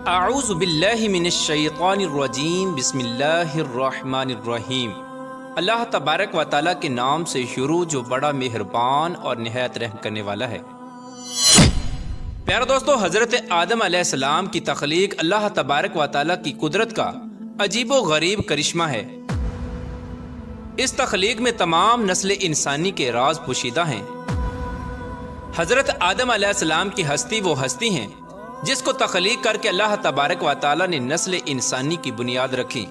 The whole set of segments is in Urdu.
اعوذ باللہ من الشیطان الرجیم بسم اللہ الرحمن الرحیم۔ اللہ تبارک و تعالیٰ کے نام سے شروع جو بڑا مہربان اور نہایت رحم کرنے والا ہے۔ پیارے دوستو، حضرت آدم علیہ السلام کی تخلیق اللہ تبارک و تعالیٰ کی قدرت کا عجیب و غریب کرشمہ ہے۔ اس تخلیق میں تمام نسل انسانی کے راز پوشیدہ ہیں۔ حضرت آدم علیہ السلام کی ہستی وہ ہستی ہیں جس کو تخلیق کر کے اللہ تبارک و تعالیٰ نے نسل انسانی کی بنیاد رکھی،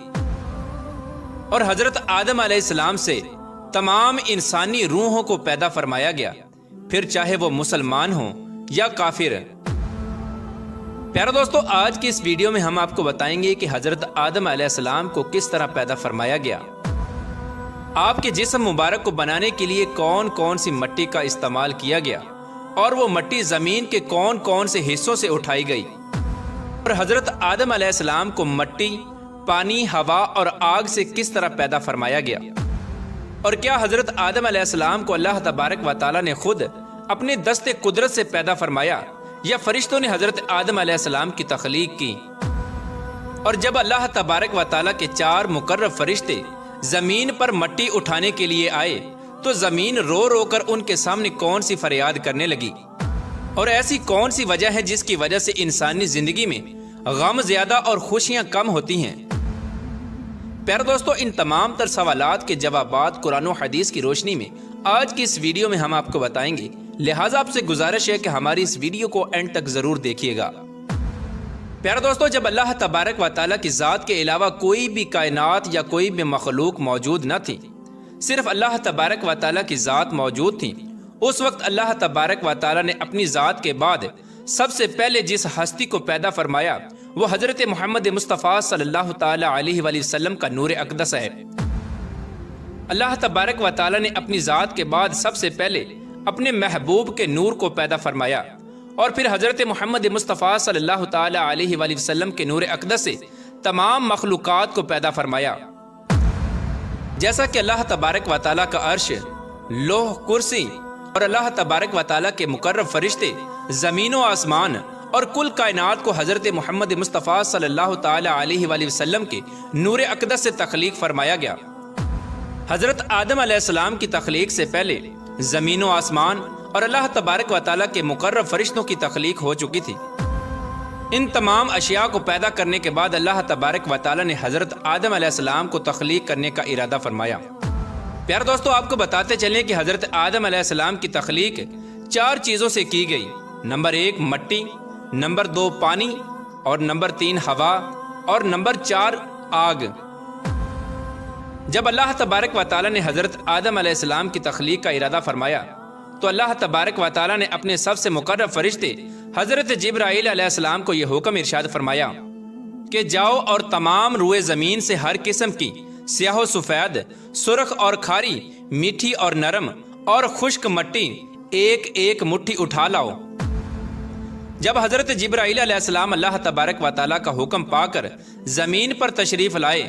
اور حضرت آدم علیہ السلام سے تمام انسانی روحوں کو پیدا فرمایا گیا، پھر چاہے وہ مسلمان ہوں یا کافر۔ پیارے دوستو، آج کی اس ویڈیو میں ہم آپ کو بتائیں گے کہ حضرت آدم علیہ السلام کو کس طرح پیدا فرمایا گیا، آپ کے جسم مبارک کو بنانے کے لیے کون کون سی مٹی کا استعمال کیا گیا، اور وہ مٹی زمین کے کون کون سے حصوں سے اٹھائی گئی، اور حضرت آدم علیہ السلام کو مٹی، پانی، ہوا اور آگ سے کس طرح پیدا فرمایا گیا، اور کیا حضرت آدم علیہ السلام کو اللہ تبارک و تعالیٰ نے خود اپنے دست قدرت سے پیدا فرمایا یا فرشتوں نے حضرت آدم علیہ السلام کی تخلیق کی۔ اور جب اللہ تبارک و تعالیٰ کے 4 مقرب فرشتے زمین پر مٹی اٹھانے کے لیے آئے تو زمین رو رو کر ان کے سامنے کون سی فریاد کرنے لگی، اور ایسی کون سی وجہ ہے جس کی وجہ سے انسانی زندگی میں غم زیادہ اور خوشیاں کم ہوتی ہیں۔ پیارے دوستو، ان تمام تر سوالات کے جوابات قرآن و حدیث کی روشنی میں آج کی اس ویڈیو میں ہم آپ کو بتائیں گے، لہٰذا آپ سے گزارش ہے کہ ہماری اس ویڈیو کو اینڈ تک ضرور دیکھیے گا۔ پیارے دوستو، جب اللہ تبارک و تعالیٰ کی ذات کے علاوہ کوئی بھی کائنات یا کوئی بھی مخلوق موجود نہ تھی، صرف اللہ تبارک و تعالیٰ کی ذات موجود تھی، اس وقت اللہ تبارک و تعالیٰ نے اپنی ذات کے بعد سب سے پہلے جس ہستی کو پیدا فرمایا وہ حضرت محمد مصطفیٰ صلی اللہ تعالیٰ علیہ وآلہ وسلم کا نور اقدس ہے۔ اللہ تبارک و تعالیٰ نے اپنی ذات کے بعد سب سے پہلے اپنے محبوب کے نور کو پیدا فرمایا، اور پھر حضرت محمد مصطفیٰ صلی اللہ تعالیٰ علیہ وآلہ وسلم کے نور اقدس سے تمام مخلوقات کو پیدا فرمایا۔ جیسا کہ اللہ تبارک و تعالیٰ کا عرش، لوح، کرسی اور اللہ تبارک و تعالیٰ کے مقرب فرشتے، زمین و آسمان اور کل کائنات کو حضرت محمد مصطفیٰ صلی اللہ تعالیٰ علیہ وآلہ وسلم کے نور اقدس سے تخلیق فرمایا گیا۔ حضرت آدم علیہ السلام کی تخلیق سے پہلے زمین و آسمان اور اللہ تبارک و تعالیٰ کے مقرب فرشتوں کی تخلیق ہو چکی تھی۔ ان تمام اشیاء کو پیدا کرنے کے بعد اللہ تبارک و تعالیٰ نے حضرت آدم علیہ السلام کو تخلیق کرنے کا ارادہ فرمایا۔ پیارے دوستو، آپ کو بتاتے چلیں کہ حضرت آدم علیہ السلام کی تخلیق 4 چیزوں سے کی گئی۔ نمبر 1 مٹی، نمبر 2 پانی، اور نمبر 3 ہوا، اور نمبر 4 آگ۔ جب اللہ تبارک و تعالیٰ نے حضرت آدم علیہ السلام کی تخلیق کا ارادہ فرمایا تو اللہ تبارک و تعالیٰ نے اپنے سب سے مقرب فرشتے حضرت جبرائیل علیہ السلام کو یہ حکم ارشاد فرمایا کہ جاؤ اور تمام روئے زمین سے ہر قسم کی سیاہ و سفید، سرخ اور کھاری، میٹھی اور نرم اور خشک مٹی ایک ایک مٹھی اٹھا لاؤ۔ جب حضرت جبرائیل علیہ السلام اللہ تبارک و تعالیٰ کا حکم پا کر زمین پر تشریف لائے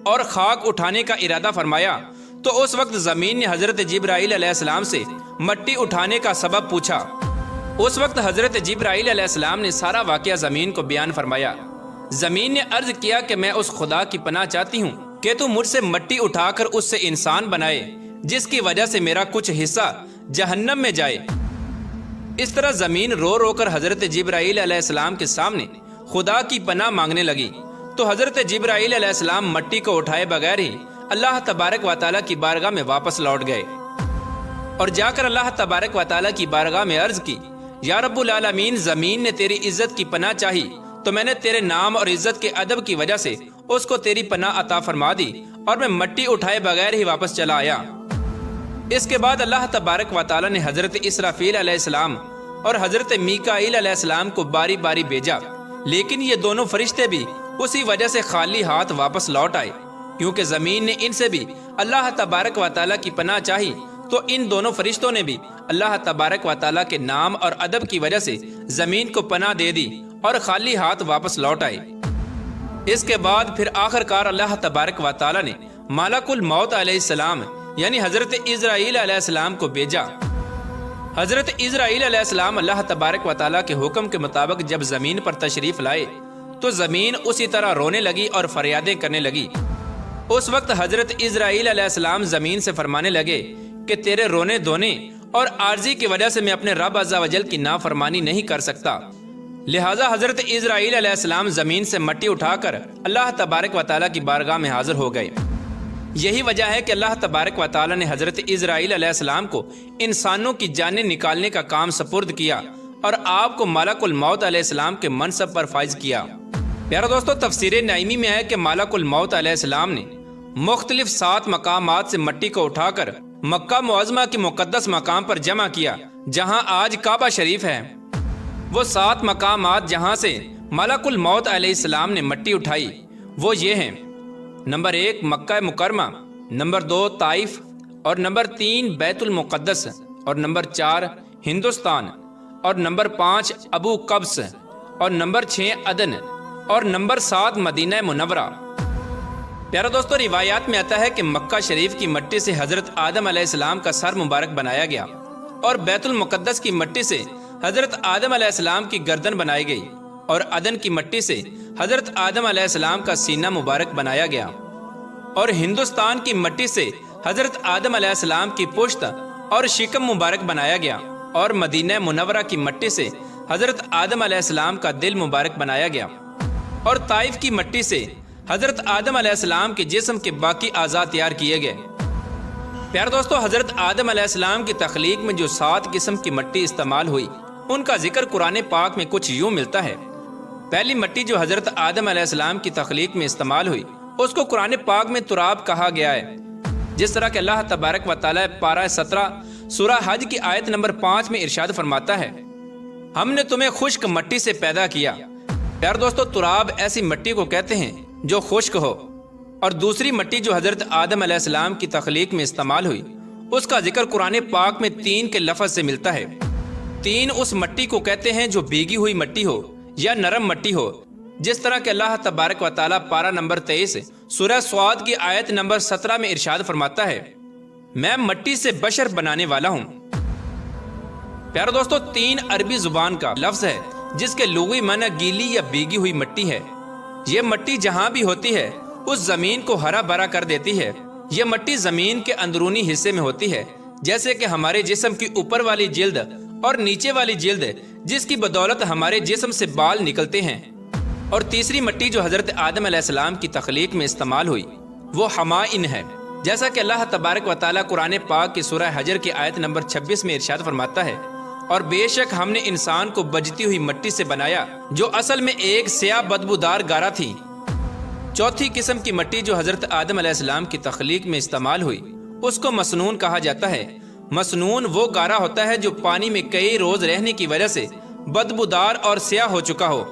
اور خاک اٹھانے کا ارادہ فرمایا تو اس وقت زمین نے حضرت جبرائیل علیہ السلام سے مٹی اٹھانے کا سبب پوچھا۔ اس وقت حضرت جبرائیل علیہ السلام نے سارا واقعہ زمین کو بیان فرمایا۔ زمین نے عرض کیا کہ میں اس خدا کی پناہ چاہتی ہوں کہ تو مجھ سے مٹی اٹھا کر اس سے انسان بنائے جس کی وجہ سے میرا کچھ حصہ جہنم میں جائے۔ اس طرح زمین رو رو کر حضرت جبرائیل علیہ السلام کے سامنے خدا کی پناہ مانگنے لگی، تو حضرت جبرائیل علیہ السلام مٹی کو اٹھائے بغیر ہی اللہ تبارک و تعالیٰ کی بارگاہ میں واپس لوٹ گئے، اور جا کر اللہ تبارک و تعالیٰ کی بارگاہ میں عرض کی، یا رب العالمین، زمین نے تیری عزت کی پناہ چاہی تو میں نے تیرے نام اور عزت کے ادب کی وجہ سے اس کو تیری پناہ عطا فرما دی، اور میں مٹی اٹھائے بغیر ہی واپس چلا آیا۔ اس کے بعد اللہ تبارک و تعالیٰ نے حضرت اسرافیل علیہ السلام اور حضرت میکائیل علیہ السلام کو باری باری بھیجا، لیکن یہ دونوں فرشتے بھی اسی وجہ سے خالی ہاتھ واپس لوٹ آئے، کیونکہ زمین نے ان سے بھی اللہ تبارک و تعالیٰ کی پناہ چاہی تو ان دونوں فرشتوں نے بھی اللہ تبارک و تعالیٰ کے نام اور ادب کی وجہ سے زمین کو پناہ دے دی اور خالی ہاتھ واپس لوٹ آئے۔ اس کے بعد پھر آخر کار اللہ تبارک و تعالیٰ نے ملک الموت علیہ السلام یعنی حضرت عزرائیل علیہ السلام کو بھیجا۔ حضرت عزرائیل علیہ السلام اللہ تبارک و تعالیٰ کے حکم کے مطابق جب زمین پر تشریف لائے تو زمین اسی طرح رونے لگی اور فریادیں کرنے لگی۔ اس وقت حضرت اسرائیل علیہ السلام زمین سے فرمانے لگے کہ تیرے رونے دھونے اور عارضی کی وجہ سے میں اپنے رب عز و جل کی نافرمانی نہیں کر سکتا، لہٰذا حضرت اسرائیل علیہ السلام زمین سے مٹی اٹھا کر اللہ تبارک و تعالیٰ کی بارگاہ میں حاضر ہو گئے۔ یہی وجہ ہے کہ اللہ تبارک و تعالیٰ نے حضرت اسرائیل علیہ السلام کو انسانوں کی جانیں نکالنے کا کام سپرد کیا اور آپ کو ملک الموت علیہ السلام کے منصب پر فائز کیا۔ پیارا دوستو، تفسیر نعیمی میں ہے کہ ملک الموت علیہ السلام نے مختلف 7 مقامات سے مٹی کو اٹھا کر مکہ معظمہ کے مقدس مقام پر جمع کیا جہاں آج کعبہ شریف ہے۔ وہ 7 مقامات جہاں سے ملک الموت علیہ السلام نے مٹی اٹھائی وہ یہ ہیں: نمبر 1 مکہ مکرمہ، نمبر 2 طائف، اور نمبر 3 بیت المقدس، اور نمبر 4 ہندوستان، اور نمبر 5 ابو قبس، اور نمبر 6 عدن، اور نمبر 7 مدینہ منورہ۔ پیارا دوستو، روایات میں آتا ہے کہ مکہ شریف کی مٹی سے حضرت آدم علیہ السلام کا سر مبارک بنایا گیا اور بیت المقدس کی مٹی سے حضرت آدم علیہ السلام کی گردن بنائی گئی اور عدن کی مٹی سے حضرت آدم علیہ السلام کا سینہ مبارک بنایا گیا اور ہندوستان کی مٹی سے حضرت آدم علیہ السلام کی پشت اور شکم مبارک بنایا گیا اور مدینہ منورہ کی مٹی سے حضرت آدم علیہ السلام کا دل مبارک بنایا گیا اور طائف کی مٹی سے حضرت آدم علیہ السلام کے جسم کے باقی اعضاء تیار کیے گئے۔ پیارے دوستو، حضرت آدم علیہ السلام کی تخلیق میں جو 7 قسم کی مٹی استعمال ہوئی ان کا ذکر قرآن پاک میں کچھ یوں ملتا ہے۔ پہلی مٹی جو حضرت آدم علیہ السلام کی تخلیق میں استعمال ہوئی اس کو قرآن پاک میں تراب کہا گیا ہے، جس طرح کہ اللہ تبارک و تعالیٰ پارہ 17 سورہ حج کی آیت نمبر 5 میں ارشاد فرماتا ہے: ہم نے تمہیں خشک مٹی سے پیدا کیا۔ پیارے دوستو، تراب ایسی مٹی کو کہتے ہیں جو خشک ہو، اور دوسری مٹی جو حضرت آدم علیہ السلام کی تخلیق میں استعمال ہوئی اس کا ذکر قرآن پاک میں 3 کے لفظ سے ملتا ہے۔ 3 اس مٹی کو کہتے ہیں جو بھیگی ہوئی مٹی ہو یا نرم مٹی ہو، جس طرح کہ اللہ تبارک و تعالیٰ پارہ نمبر 23 سورہ صاد کی آیت نمبر 17 میں ارشاد فرماتا ہے: میں مٹی سے بشر بنانے والا ہوں۔ پیارے دوستو، 3 عربی زبان کا لفظ ہے جس کے لغوی معنی گیلی یا بھیگی ہوئی مٹی ہے۔ یہ مٹی جہاں بھی ہوتی ہے اس زمین کو ہرا بھرا کر دیتی ہے۔ یہ مٹی زمین کے اندرونی حصے میں ہوتی ہے، جیسے کہ ہمارے جسم کی اوپر والی جلد اور نیچے والی جلد، جس کی بدولت ہمارے جسم سے بال نکلتے ہیں۔ اور تیسری مٹی جو حضرت آدم علیہ السلام کی تخلیق میں استعمال ہوئی وہ حمائن ہے، جیسا کہ اللہ تبارک و تعالیٰ قرآن پاک کی سورہ حجر کی آیت نمبر 26 میں ارشاد فرماتا ہے: اور بے شک ہم نے انسان کو بجتی ہوئی مٹی سے بنایا جو اصل میں ایک سیاہ بدبودار گارا تھی۔ چوتھی قسم کی مٹی جو حضرت آدم علیہ السلام کی تخلیق میں استعمال ہوئی اس کو مسنون کہا جاتا ہے۔ مسنون وہ گارا ہوتا ہے جو پانی میں کئی روز رہنے کی وجہ سے بدبودار اور سیاہ ہو چکا ہو۔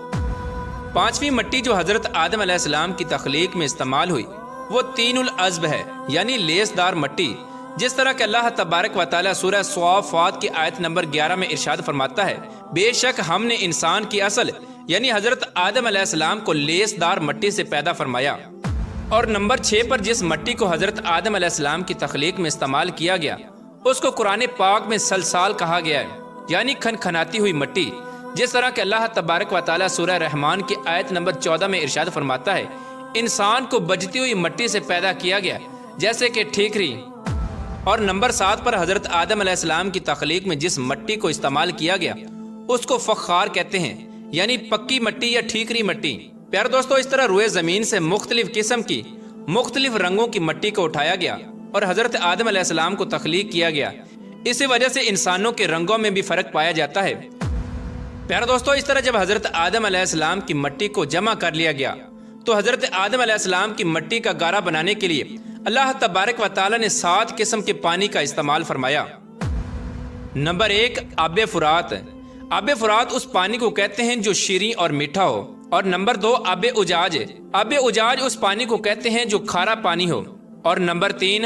پانچویں مٹی جو حضرت آدم علیہ السلام کی تخلیق میں استعمال ہوئی وہ طین العذب ہے، یعنی لیس دار مٹی، جس طرح کہ اللہ تبارک و تعالیٰ سورہ صافات کی آیت نمبر 11 میں ارشاد فرماتا ہے: بے شک ہم نے انسان کی اصل یعنی حضرت آدم علیہ السلام کو لیس دار مٹی سے پیدا فرمایا۔ اور نمبر 6 پر جس مٹی کو حضرت آدم علیہ السلام کی تخلیق میں استعمال کیا گیا اس کو قرآن پاک میں سلسال کہا گیا ہے، یعنی کھنکھناتی ہوئی مٹی، جس طرح کہ اللہ تبارک و تعالیٰ سورہ رحمان کی آیت نمبر 14 میں ارشاد فرماتا ہے: انسان کو بجتی ہوئی مٹی سے پیدا کیا گیا جیسے کہ ٹھیکری۔ اور نمبر 7 پر حضرت آدم علیہ السلام کی تخلیق میں جس مٹی کو استعمال کیا گیا اس کو فخار کہتے ہیں، یعنی پکی مٹی یا ٹھیکری مٹی۔ پیارے دوستو، اس طرح روئے زمین سے مختلف قسم کی مختلف رنگوں کی مٹی کو اٹھایا گیا اور حضرت آدم علیہ السلام کو تخلیق کیا گیا۔ اسی وجہ سے انسانوں کے رنگوں میں بھی فرق پایا جاتا ہے۔ پیارے دوستو، اس طرح جب حضرت آدم علیہ السلام کی مٹی کو جمع کر لیا گیا تو حضرت آدم علیہ السلام کی مٹی کا گارا بنانے کے لیے اللہ تبارک و تعالیٰ نے 7 قسم کے پانی کا استعمال فرمایا۔ نمبر 1 آب فرات۔ آب فرات اس پانی کو کہتے ہیں جو شیریں اور میٹھا ہو۔ اور نمبر 2 آب اجاج۔ آب اجاج اس پانی کو کہتے ہیں جو کھارا پانی ہو۔ اور نمبر 3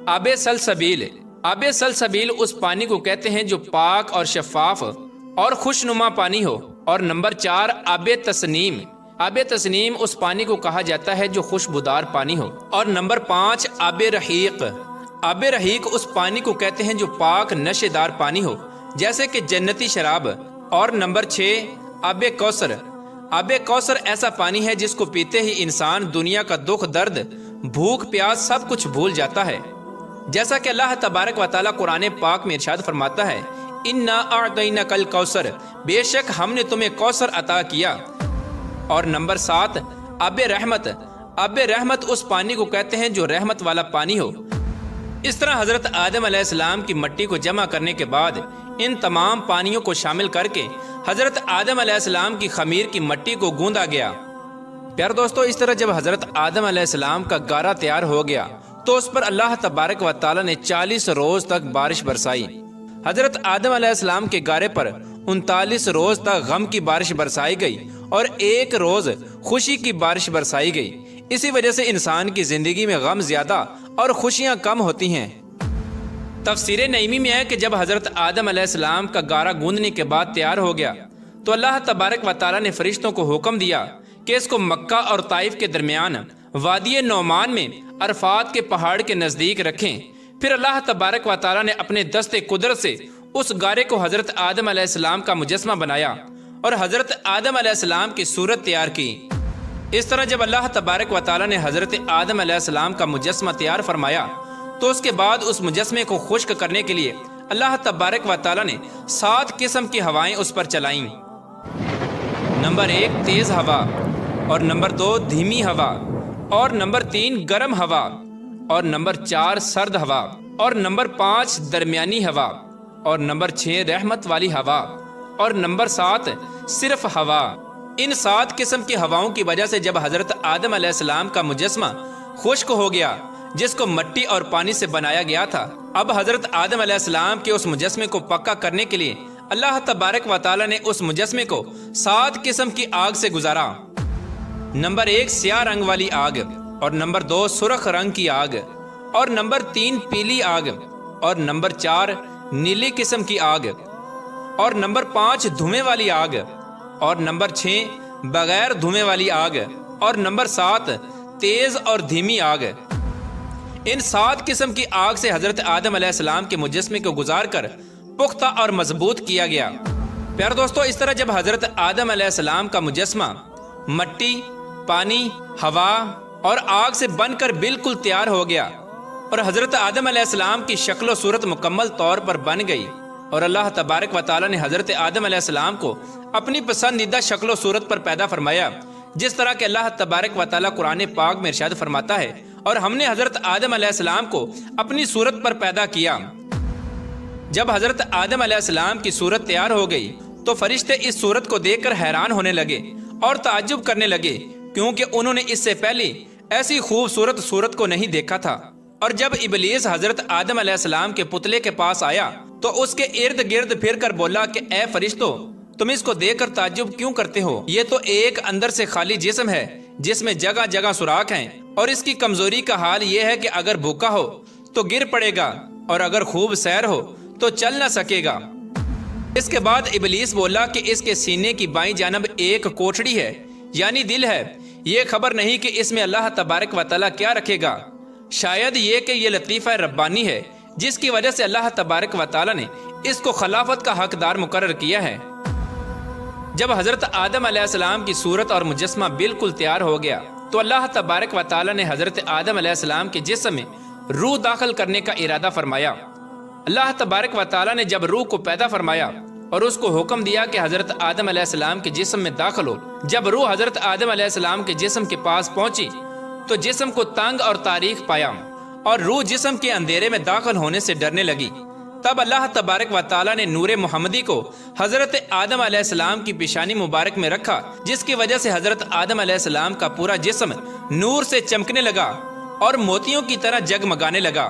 آب سلسبیل۔ آب سلسبیل اس پانی کو کہتے ہیں جو پاک اور شفاف اور خوشنما پانی ہو۔ اور نمبر 4 آب تسنیم۔ آب تسنیم اس پانی کو کہا جاتا ہے جو خوشبودار پانی ہو۔ اور نمبر 5 آب رحیق۔ آب رحیق اس پانی کو کہتے ہیں جو پاک نشے دار پانی ہو، جیسے کہ جنتی شراب۔ اور نمبر 6 آب کوثر۔ آب کوثر ایسا پانی ہے جس کو پیتے ہی انسان دنیا کا دکھ درد بھوک پیاس سب کچھ بھول جاتا ہے۔ جیسا کہ اللہ تبارک و تعالیٰ قرآن پاک میں ارشاد فرماتا ہے، اِنَّا أَعْطَيْنَاكَ الْكَوْثَرَ، بے شک ہم نے تمہیں کوثر عطا کیا۔ اور نمبر 7 آب رحمت۔ آب رحمت اس پانی کو کہتے ہیں جو رحمت والا پانی ہو۔ اس طرح حضرت آدم علیہ السلام کی مٹی کو جمع کرنے کے بعد ان تمام پانیوں کو شامل کر کے حضرت آدم علیہ السلام کی خمیر کی مٹی کو گوندا گیا۔ پیارے دوستو، اس طرح جب حضرت آدم علیہ السلام کا گارا تیار ہو گیا تو اس پر اللہ تبارک و تعالیٰ نے 40 روز تک بارش برسائی۔ حضرت آدم علیہ السلام کے گارے پر 39 روز تک غم کی بارش برسائی گئی اور 1 روز خوشی کی بارش برسائی گئی۔ اسی وجہ سے انسان کی زندگی میں غم زیادہ اور خوشیاں کم ہوتی ہیں۔ تفسیر نعیمی میں ہے کہ جب حضرت آدم علیہ السلام کا گارا گوندنے کے بعد تیار ہو گیا تو اللہ تبارک و تعالیٰ نے فرشتوں کو حکم دیا کہ اس کو مکہ اور طائف کے درمیان وادی نعمان میں عرفات کے پہاڑ کے نزدیک رکھیں۔ پھر اللہ تبارک و تعالیٰ نے اپنے دست قدرت سے اس گارے کو حضرت آدم علیہ السلام کا مجسمہ بنایا اور حضرت آدم علیہ السلام کی صورت تیار کی۔ اس طرح جب اللہ تبارک و تعالیٰ نے حضرت آدم علیہ السلام کا مجسمہ تیار فرمایا تو اس کے بعد اس مجسمے کو خشک کرنے کے لیے اللہ تبارک و تعالیٰ نے 7 قسم کی ہوائیں اس پر چلائیں۔ نمبر 1 تیز ہوا، اور نمبر 2 دھیمی ہوا، اور نمبر 3 گرم ہوا، اور نمبر 4 سرد ہوا، اور نمبر 5 درمیانی ہوا، اور نمبر 6 رحمت والی ہوا، اور نمبر 7 صرف ہوا۔ ان 7 قسم کی ہواؤں کی وجہ سے جب حضرت آدم علیہ السلام کا مجسمہ خشک ہو گیا جس کو مٹی اور پانی سے بنایا گیا تھا، اب حضرت آدم علیہ السلام کے اس مجسمے کو پکا کرنے کے لیے اللہ تبارک و تعالیٰ نے اس مجسمے کو 7 قسم کی آگ سے گزارا۔ نمبر 1 سیاہ رنگ والی آگ، اور نمبر 2 سرخ رنگ کی آگ، اور نمبر 3 پیلی آگ، اور نمبر 4 نیلی قسم کی آگ، اور نمبر 5 دھویں والی آگ، اور نمبر 6 بغیر دھویں والی آگ، اور نمبر 7 تیز اور دھیمی آگ۔ ان 7 قسم کی آگ سے حضرت آدم علیہ السلام کے مجسمے کو گزار کر پختہ اور مضبوط کیا گیا۔ پیارے دوستو، اس طرح جب حضرت آدم علیہ السلام کا مجسمہ مٹی، پانی، ہوا اور آگ سے بن کر بالکل تیار ہو گیا اور حضرت آدم علیہ السلام کی شکل و صورت مکمل طور پر بن گئی، اور اللہ تبارک و تعالیٰ نے حضرت آدم علیہ السلام کو اپنی پسندیدہ شکل و صورت پر پیدا فرمایا، جس طرح کہ اللہ تبارک و تعالیٰ قرآن پاک میں ارشاد فرماتا ہے، اور ہم نے حضرت آدم علیہ السلام کو اپنی صورت پر پیدا کیا۔ جب حضرت آدم علیہ السلام کی صورت تیار ہو گئی تو فرشتے اس صورت کو دیکھ کر حیران ہونے لگے اور تعجب کرنے لگے، کیونکہ انہوں نے اس سے پہلے ایسی خوبصورت صورت کو نہیں دیکھا تھا۔ اور جب ابلیس حضرت آدم علیہ السلام کے پتلے کے پاس آیا تو اس کے ارد گرد پھر کر بولا کہ اے فرشتوں، تم اس کو دیکھ کر تعجب کیوں کرتے ہو؟ یہ تو ایک اندر سے خالی جسم ہے جس میں جگہ جگہ سوراخ ہیں، اور اس کی کمزوری کا حال یہ ہے کہ اگر بھوکا ہو تو گر پڑے گا اور اگر خوب سیر ہو تو چل نہ سکے گا۔ اس کے بعد ابلیس بولا کہ اس کے سینے کی بائیں جانب ایک کوٹھڑی ہے، یعنی دل ہے، یہ خبر نہیں کہ اس میں اللہ تبارک و تعالیٰ کیا رکھے گا، شاید یہ کہ یہ لطیفہ ربانی ہے جس کی وجہ سے اللہ تبارک و تعالیٰ نے اس کو خلافت کا حقدار مقرر کیا ہے۔ جب حضرت آدم علیہ السلام کی صورت اور مجسمہ بالکل تیار ہو گیا تو اللہ تبارک و تعالیٰ نے حضرت آدم علیہ السلام کے جسم میں روح داخل کرنے کا ارادہ فرمایا۔ اللہ تبارک و تعالیٰ نے جب روح کو پیدا فرمایا اور اس کو حکم دیا کہ حضرت آدم علیہ السلام کے جسم میں داخل ہو، جب روح حضرت آدم علیہ السلام کے جسم کے پاس پہنچی تو جسم کو تنگ اور تاریک پایا اور روح جسم کے اندھیرے میں داخل ہونے سے ڈرنے لگی۔ تب اللہ تبارک و تعالیٰ نے نور محمدی کو حضرت آدم علیہ السلام کی پیشانی مبارک میں رکھا، جس کی وجہ سے حضرت آدم علیہ السلام کا پورا جسم نور سے چمکنے لگا اور موتیوں کی طرح جگمگانے لگا۔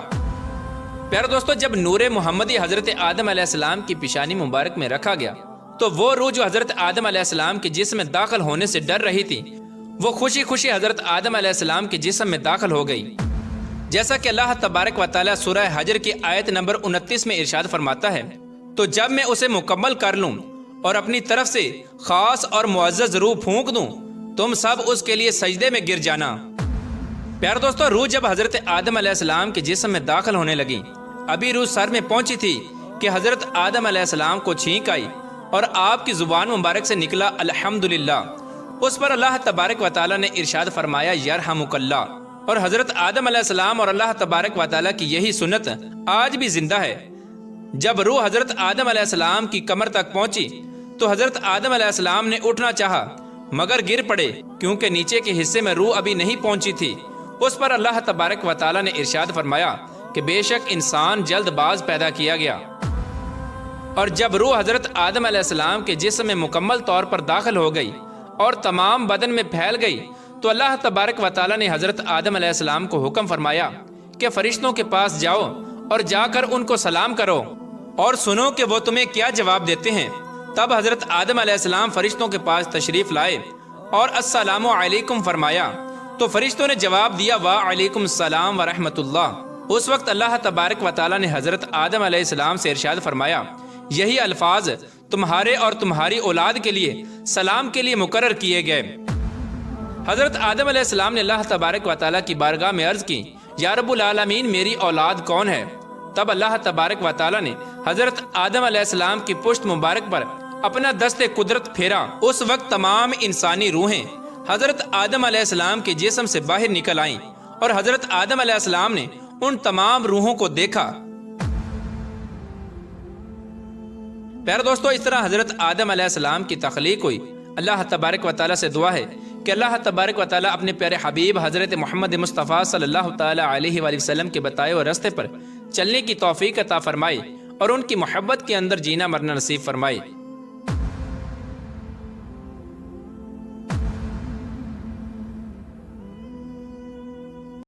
پیارے دوستو، جب نور محمدی حضرت آدم علیہ السلام کی پیشانی مبارک میں رکھا گیا تو وہ روح جو حضرت آدم علیہ السلام کے جسم میں داخل ہونے سے ڈر رہی تھی، وہ خوشی خوشی حضرت آدم علیہ السلام کے جسم میں داخل ہو گئی، جیسا کہ اللہ تبارک و تعالیٰ سورہ حجر کی آیت نمبر 29 میں ارشاد فرماتا ہے، تو جب میں اسے مکمل کر لوں اور اپنی طرف سے خاص اور معزز روح پھونک دوں، تم سب اس کے لیے سجدے میں گر جانا۔ پیارے دوستو، روح جب حضرت آدم علیہ السلام کے جسم میں داخل ہونے لگی، ابھی روح سر میں پہنچی تھی کہ حضرت آدم علیہ السلام کو چھینک آئی اور آپ کی زبان مبارک سے نکلا الحمدللہ، اس پر اللہ تبارک و تعالیٰ نے ارشاد فرمایا یرحمک اللہ۔ اور حضرت آدم علیہ السلام اور اللہ تبارک و تعالیٰ کی یہی سنت آج بھی زندہ ہے۔ جب روح حضرت آدم علیہ السلام کی کمر تک پہنچی تو حضرت آدم علیہ السلام نے اٹھنا چاہا مگر گر پڑے، کیونکہ نیچے کے حصے میں روح ابھی نہیں پہنچی تھی۔ اس پر اللہ تبارک و تعالیٰ نے ارشاد فرمایا کہ بے شک انسان جلد باز پیدا کیا گیا۔ اور جب روح حضرت آدم علیہ السلام کے جسم میں مکمل طور پر داخل ہو گئی اور تمام بدن میں پھیل گئی تو اللہ تبارک و تعالیٰ نے حضرت آدم علیہ السلام کو حکم فرمایا کہ فرشتوں کے پاس جاؤ اور جا کر ان کو سلام کرو اور سنو کہ وہ تمہیں کیا جواب دیتے ہیں۔ تب حضرت آدم علیہ السلام فرشتوں کے پاس تشریف لائے اور السلام علیکم فرمایا تو فرشتوں نے جواب دیا وعلیکم السلام ورحمۃ اللہ۔ اس وقت اللہ تبارک و تعالیٰ نے حضرت آدم علیہ السلام سے ارشاد فرمایا یہی الفاظ تمہارے اور تمہاری اولاد کے لیے سلام کے لیے مقرر کیے گئے۔ حضرت آدم علیہ السلام نے اللہ تبارک و تعالیٰ کی بارگاہ میں عرض کی یا رب العالمین میری اولاد کون ہے؟ تب اللہ تبارک و تعالیٰ نے حضرت آدم علیہ السلام کی پشت مبارک پر اپنا دست قدرت پھیرا۔ اس وقت تمام انسانی روحیں حضرت آدم علیہ السلام کے جسم سے باہر نکل آئیں اور حضرت آدم علیہ السلام نے ان تمام روحوں کو دیکھا۔ پیارے دوستو، اس طرح حضرت آدم علیہ السلام کی تخلیق ہوئی۔ اللہ تبارک و تعالیٰ سے دعا ہے کہ اللہ تبارک و تعالیٰ اپنے پیارے حبیب حضرت محمد مصطفیٰ صلی اللہ تعالیٰ علیہ وآلہ وسلم کے بتائے ہوئے راستے پر چلنے کی توفیق عطا فرمائے اور ان کی محبت کے اندر جینا مرنا نصیب فرمائے۔